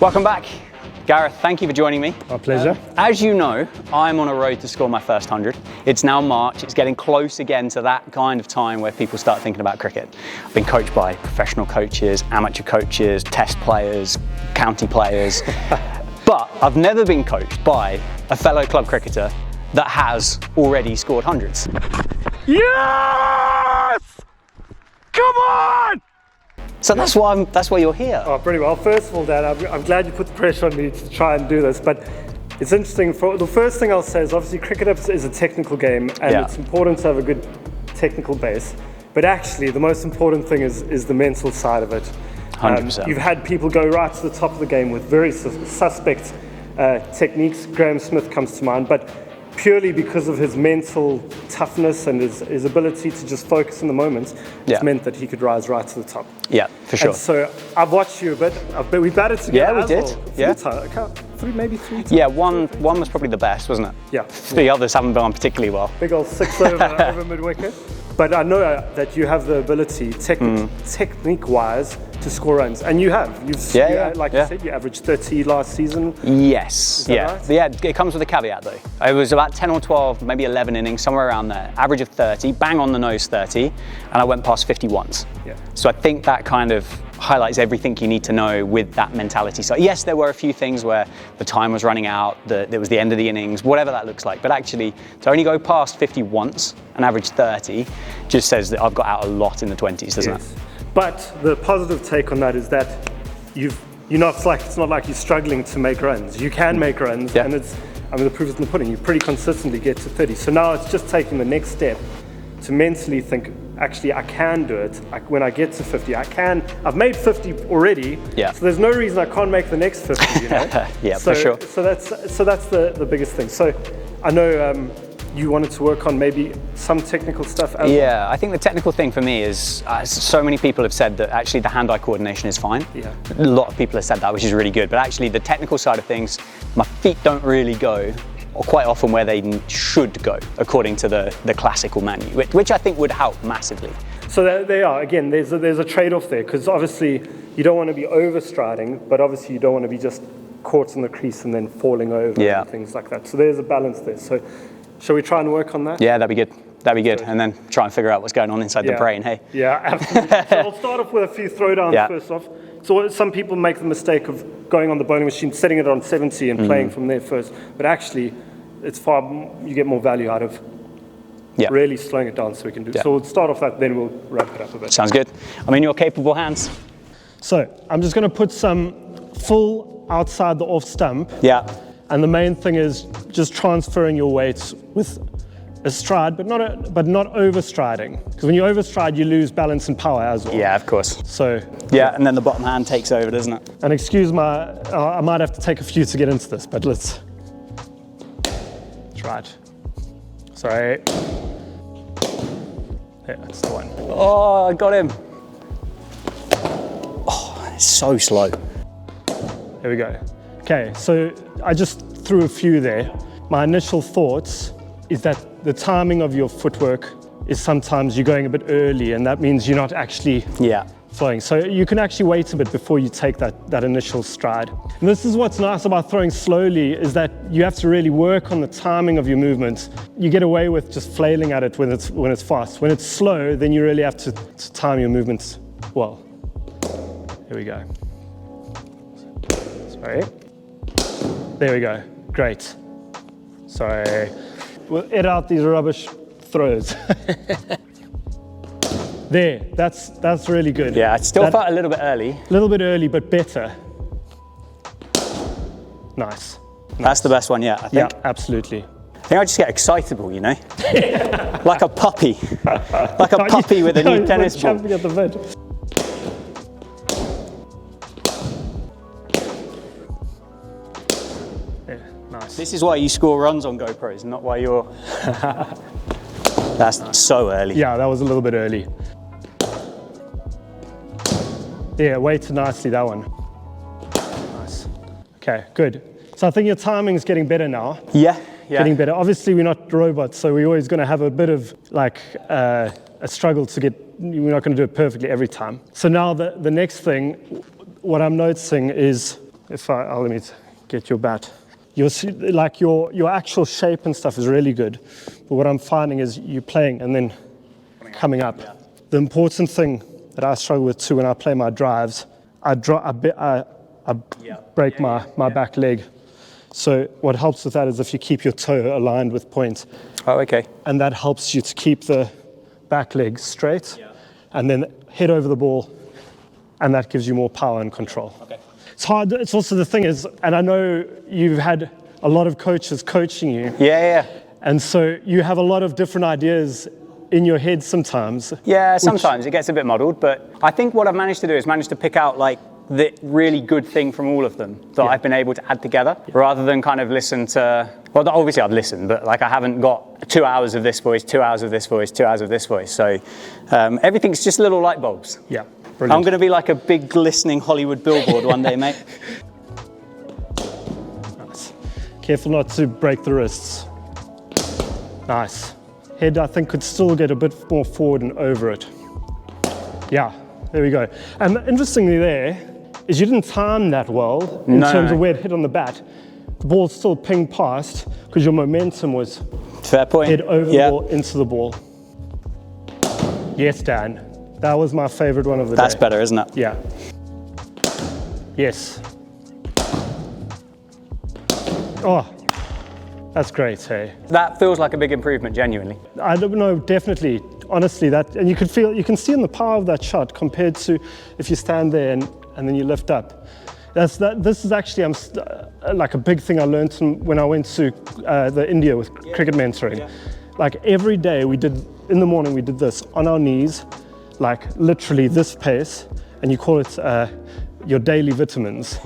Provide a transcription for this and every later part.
Welcome back. Gareth, thank you for joining me. My pleasure. As you know, I'm on a road to score my first 100. It's now March. It's getting close again to that kind of time where people start thinking about cricket. I've been coached by professional coaches, amateur coaches, test players, county players. But I've never been coached by a fellow club cricketer that has already scored hundreds. Yes! Come on! So that's why you're here. Oh, pretty well. First of all, Dad, I'm glad you put the pressure on me to try and do this, but it's interesting. The first thing I'll say is obviously cricket is a technical game, and it's important to have a good technical base. But actually, the most important thing is the mental side of it. 100%. You've had people go right to the top of the game with very suspect techniques. Graham Smith comes to mind, but purely because of his mental toughness and his ability to just focus in the moment, it's meant that he could rise right to the top. Yeah, for sure. And so I've watched you a bit. We batted together. Yeah, we did. Maybe three times. Yeah, one was probably the best, wasn't it? Yeah. The others haven't gone particularly well. Big old 6 over mid-wicket. But I know that you have the ability, technique-wise, to score runs, and you have. You said, you averaged 30 last season. Yes, right? Yeah, it comes with a caveat though. It was about 10 or 12, maybe 11 innings, somewhere around there. Average of 30, bang on the nose 30, and I went past 50 once. Yeah. So I think that kind of highlights everything you need to know with that mentality. So yes, there were a few things where the time was running out, it was the end of the innings, whatever that looks like. But actually, to only go past 50 once and average 30 just says that I've got out a lot in the 20s, doesn't it? But the positive take on that is that it's not like you're struggling to make runs. You can make runs, and the proof is in the pudding. You pretty consistently get to 30. So now it's just taking the next step to mentally think, actually, I can do it. When I get to 50, I can. I've made 50 already, so there's no reason I can't make the next 50, you know? For sure. So that's the biggest thing. So I know you wanted to work on maybe some technical stuff. Yeah, I think the technical thing for me is, so many people have said that actually the hand-eye coordination is fine. Yeah. A lot of people have said that, which is really good. But actually the technical side of things, my feet don't really go, or quite often where they should go, according to the classical manual, which I think would help massively. So they are. Again, there's a trade-off there, because obviously you don't want to be overstriding, but obviously you don't want to be just caught in the crease and then falling over and things like that. So there's a balance there. So shall we try and work on that? Yeah, that'd be good. That'd be good. And then try and figure out what's going on inside the brain, hey? Yeah, absolutely. So I'll start off with a few throwdowns first off. So some people make the mistake of going on the bowling machine, setting it on 70 and playing from there first. But actually, you get more value out of really slowing it down so we can do it. So we'll start off that, then we'll wrap it up a bit. Sounds good. I'm in your capable hands. So I'm just going to put some full outside the off stump. Yeah. And the main thing is just transferring your weight with a stride, but not overstriding. Because when you overstride, you lose balance and power as well. Yeah, of course. So yeah, and then the bottom hand takes over, doesn't it? And excuse I might have to take a few to get into this, but let's try it. Sorry. Yeah, that's the one. Oh, I got him. Oh, it's so slow. There we go. Okay, so I just threw a few there. My initial thoughts is that the timing of your footwork is sometimes you're going a bit early, and that means you're not actually flowing. So you can actually wait a bit before you take that initial stride. And this is what's nice about throwing slowly, is that you have to really work on the timing of your movements. You get away with just flailing at it when it's fast. When it's slow, then you really have to time your movements well. Here we go. Sorry. There we go. Great. Sorry. We'll edit out these rubbish throws. There, that's really good. Yeah, it still felt a little bit early. A little bit early, but better. Nice. That's the best one yet, I think. Yeah, absolutely. I think I just get excitable, you know? Like a puppy. Like a puppy with a new tennis ball. Jumping at the bed. Yeah, nice. This is why you score runs on GoPros, not why you're... That's so early. Yeah, that was a little bit early. Yeah, weighted nicely, that one. Nice. Okay, good. So I think your timing's getting better now. Yeah. Getting better. Obviously, we're not robots, so we're always going to have a bit of a struggle to get, we're not going to do it perfectly every time. So now the next thing, what I'm noticing is Let me get your bat. You'll see, like your actual shape and stuff is really good, but what I'm finding is you playing and then coming up. Yeah. The important thing that I struggle with too when I play my drives, I break my back leg. So what helps with that is if you keep your toe aligned with point. Oh, okay. And that helps you to keep the back leg straight, and then head over the ball, and that gives you more power and control. Okay. It's hard. It's also the thing is, and I know you've had a lot of coaches coaching you. Yeah. And so you have a lot of different ideas in your head sometimes. Yeah, sometimes it gets a bit muddled, but I think what I've managed to do is managed to pick out like the really good thing from all of them that I've been able to add together, rather than kind of listen to, well, obviously I'd listen, but like I haven't got 2 hours of this voice, 2 hours of this voice, 2 hours of this voice. So everything's just little light bulbs. Yeah, brilliant. I'm going to be like a big glistening Hollywood billboard one day, mate. Nice. Careful not to break the wrists. Nice. Head, I think, could still get a bit more forward and over it. Yeah, there we go. And interestingly there, is you didn't time that well in terms of where it hit on the bat. The ball still pinged past because your momentum was fair point. Head over the ball, into the ball. Yes, Dan. That was my favorite one of the day. That's better, isn't it? Yeah. Yes. Oh, that's great, hey. That feels like a big improvement, genuinely. I don't know, definitely. Honestly, that, and you can see in the power of that shot compared to if you stand there and then you lift up. This is actually like a big thing I learned when I went to India with cricket mentoring. Yeah. Like every day in the morning we did this on our knees, like literally this pace, and you call it your daily vitamins.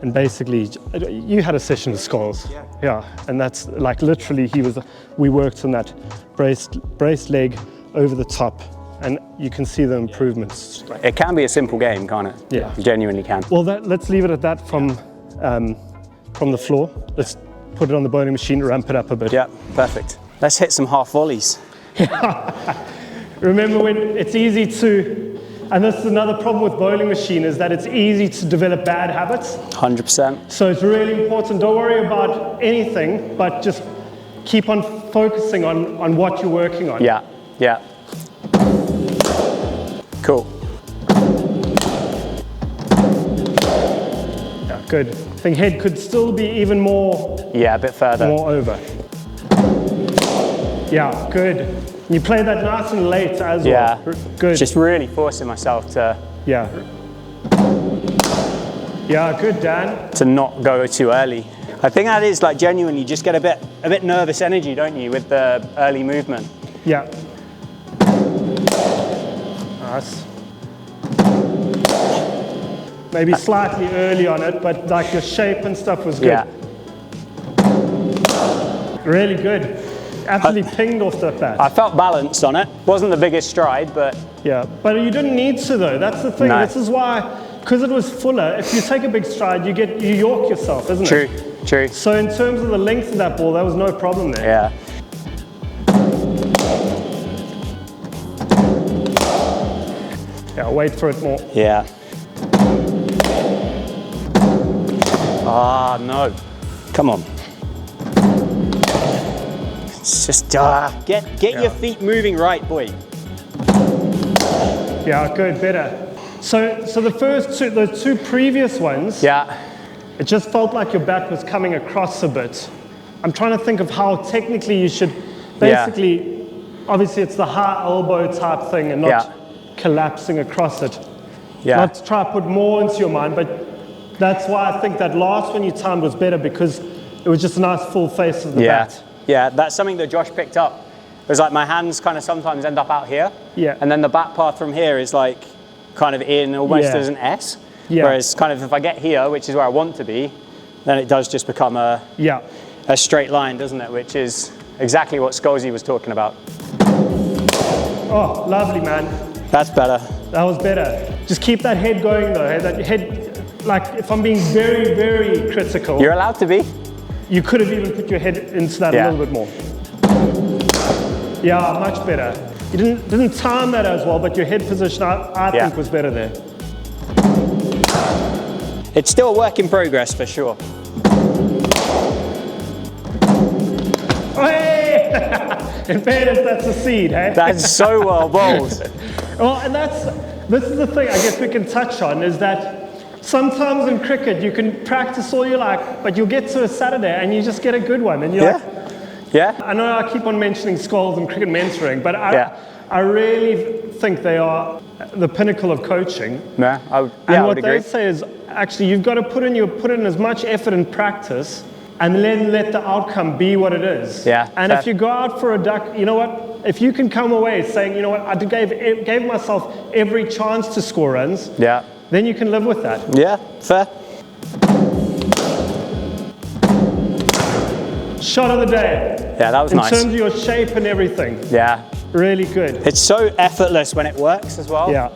And basically, you had a session with Scholes. Yeah, and that's like literally we worked on that braced leg over the top, and you can see the improvements. It can be a simple game, can't it? Yeah. It genuinely can. Well, let's leave it at that from the floor. Let's put it on the bowling machine, ramp it up a bit. Yeah, perfect. Let's hit some half volleys. Remember when it's easy to, and this is another problem with bowling machine, is that it's easy to develop bad habits. 100%. So it's really important, don't worry about anything, but just keep on focusing on what you're working on. Yeah. Cool. Yeah, good. I think head could still be even more. Yeah, a bit further. More over. Yeah, good. You play that nice and late as well. Yeah. Good. Just really forcing myself to. Yeah. Yeah, good, Dan. To not go too early. I think that is like genuinely, you just get a bit nervous energy, don't you, with the early movement? Yeah. Nice. Maybe slightly early on it, but like your shape and stuff was good. Yeah. Really good. Absolutely pinged off the bat. I felt balanced on it. Wasn't the biggest stride, but. Yeah, but you didn't need to though. That's the thing. No. This is why, because it was fuller, if you take a big stride, you york yourself, isn't it? True. So in terms of the length of that ball, there was no problem there. Yeah. Yeah, wait for it more. Yeah. Ah, no. Come on. It's just, get your feet moving right, boy. Yeah, good, better. So those two previous ones, it just felt like your bat was coming across a bit. I'm trying to think of how technically you should, basically, obviously it's the high elbow type thing and not collapsing across it. Yeah. Not to try to put more into your mind, but that's why I think that last one you timed was better, because it was just a nice full face of the bat. Yeah, that's something that Josh picked up. It was like my hands kind of sometimes end up out here. Yeah. And then the bat path from here is like kind of in almost as an S. Yeah. Whereas kind of if I get here, which is where I want to be, then it does just become a straight line, doesn't it? Which is exactly what Scholesy was talking about. Oh, lovely, man. That's better. That was better. Just keep that head going though. That head, like if I'm being very, very critical. You're allowed to be. You could have even put your head into that a little bit more. Yeah, much better. You didn't time that as well, but your head position I think was better there. It's still a work in progress for sure. Hey! In fairness, that's a seed, hey? That's so well bowled. Well, and this is the thing I guess we can touch on, is that sometimes in cricket you can practice all you like, but you'll get to a Saturday and you just get a good one. And you're like, yeah. I know I keep on mentioning Scholes and cricket mentoring, but I really think they are the pinnacle of coaching. Yeah, I would agree. They say is, actually, you've got to put in as much effort and practice, and then let the outcome be what it is. Yeah. And if you go out for a duck, you know what? If you can come away saying, you know what, I gave myself every chance to score runs. Yeah. Then you can live with that. Yeah, fair. Shot of the day. Yeah, that was nice. In terms of your shape and everything. Yeah. Really good. It's so effortless when it works as well. Yeah.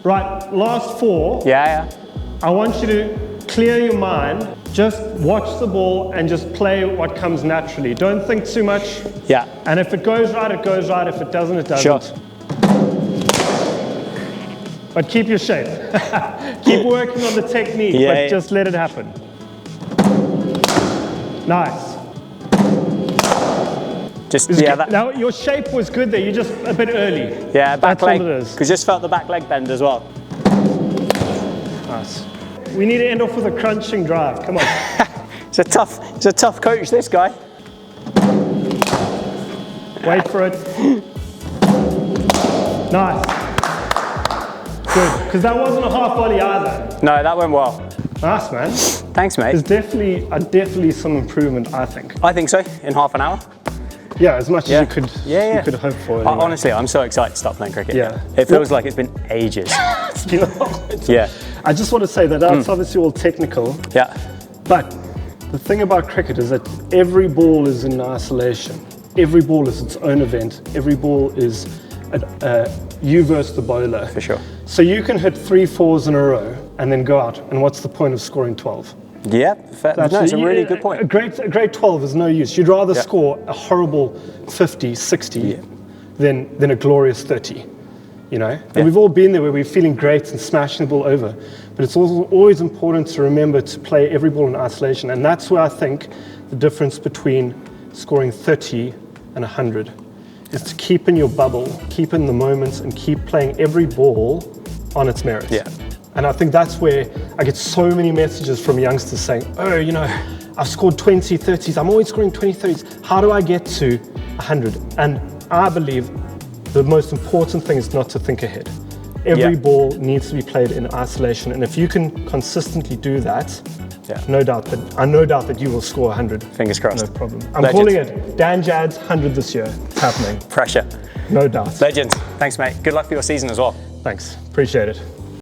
Right, last 4. Yeah. I want you to clear your mind. Just watch the ball and just play what comes naturally. Don't think too much. Yeah. And if it goes right, it goes right. If it doesn't, it doesn't. Sure. But keep your shape. Keep working on the technique, but just let it happen. Nice. Now, your shape was good there. You're just a bit early. Yeah, back That's leg. all it is. Because just felt the back leg bend as well. Nice. We need to end off with a crunching drive. Come on. It's a tough coach, this guy. Wait for it. Nice. Good, because that wasn't a half volley either. No, that went well. Nice, man. Thanks, mate. There's definitely some improvement, I think. I think so, in half an hour. Yeah, as much as you could hope for. Anyway. Honestly, I'm so excited to start playing cricket. Yeah. It feels like it's been ages. Yeah. I just want to say that that's obviously all technical. Yeah. But the thing about cricket is that every ball is in isolation. Every ball is its own event. Every ball is you versus the bowler. For sure. So you can hit 3 4s in a row and then go out. And what's the point of scoring 12? Yeah, that's a really good point. A great 12 is no use. You'd rather score a horrible 50, 60 than a glorious 30. You know? And we've all been there where we're feeling great and smashing the ball over. But it's also always important to remember to play every ball in isolation. And that's where I think the difference between scoring 30 and 100 is to keep in your bubble, keep in the moments, and keep playing every ball on its merits. Yeah. And I think that's where I get so many messages from youngsters saying, oh, you know, I've scored 20, 30s, I'm always scoring 20, 30s. How do I get to 100? And I believe the most important thing is not to think ahead. Every ball needs to be played in isolation. And if you can consistently do that, I have no doubt that you will score 100. Fingers crossed. No problem. I'm calling it DanJadz 100 this year. It's happening. Pressure. No doubt. Legend. Thanks, mate. Good luck for your season as well. Thanks. Appreciate it.